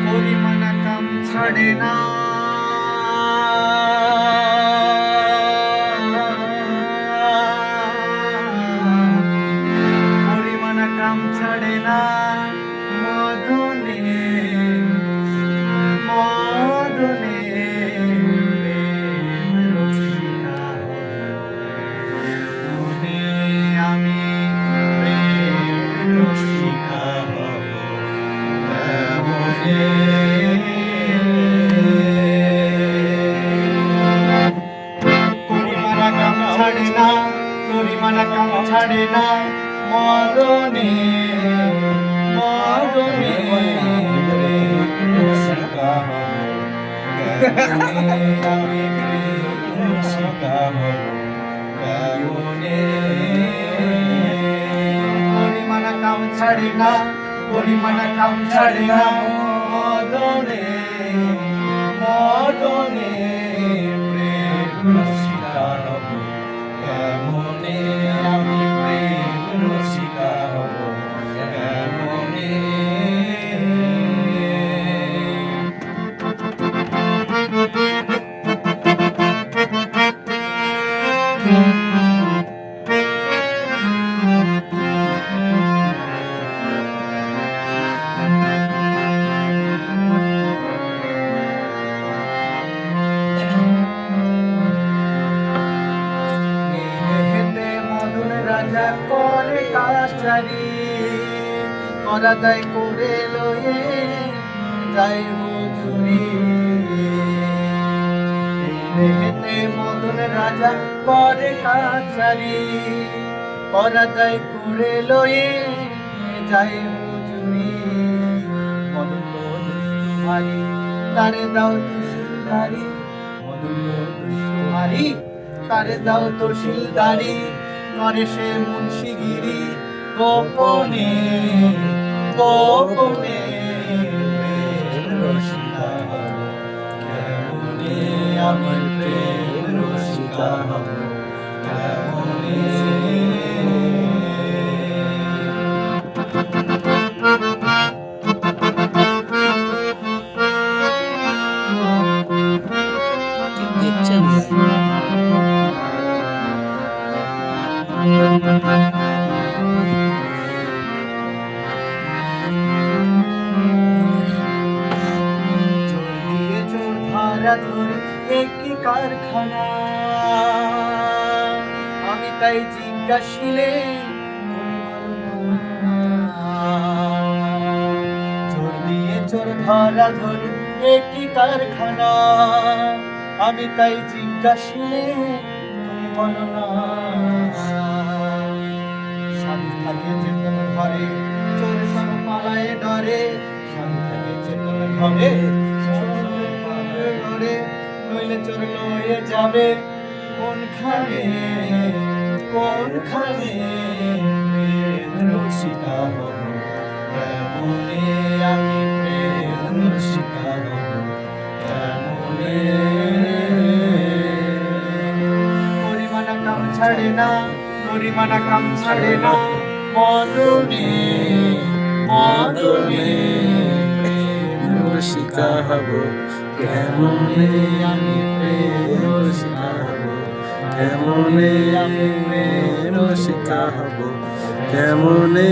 পরিমানা কাম ছাড়ে না, পরিমানা কাম ছাড়ে না, মদনে মদনে প্রেম রসিকা মনে আমি প্রেম রসিকা হব মনে। পরিমানা কাম ছাড়ে না, পরিমানা কাম ছাড়ে না, মদনে মদনে প্রেম রসিকা হব আমি প্রেম রসিকা হব মনে। পরিমানা কাম ছাড়ে না, পরিমানা কাম ছাড়ে না, মদনে মদনে প্রেম রসিকা হব মনে আমি প্রেম রসিকা হব মনে। রাজা করে কাছারি করাদাই করে লয়ে যাই হুজুরি। দেখতে মদন রাজা করে কাছারি করাদাই করে লয়ে যাই হুজুরি। মদন দুষ্টুমারি তারে দাও তুষিলদারি, মদন দুষ্টুমারি তারে দাও তুষিলদারি, করে সে মুন্সিগিরি গোপনে গোপনে প্রেম রসিকা হব কেমনে আমি প্রেম রসিকা হব কেমনে। দেখছেন ধরে একটি কারখানা, আমি তাই জিজ্ঞাসিলে চোর দিয়ে চোর ধরা ধরে একটি কারখানা, আমি তাই জিজ্ঞাসিলে তুমি বলো না। স্বামী থাকে চেতন ঘরে চোর সব পালায় ডরে, স্বামী থাকে চেতন ঘরে নইলে চোর লয়ে যাবে কোনখানে কোনখানে প্রেম রসিকা হব কেমনে আমি প্রেম রসিকা হব কেমনে। পরিমানা কাম ছাড়ে না, পরিমানা কাম ছাড়ে না, মদনে মদনে প্রেম রসিকা হব কেমনে আমি প্রেম রসিকা হব কেমনে আমি প্রেম রসিকা হব কেমনে।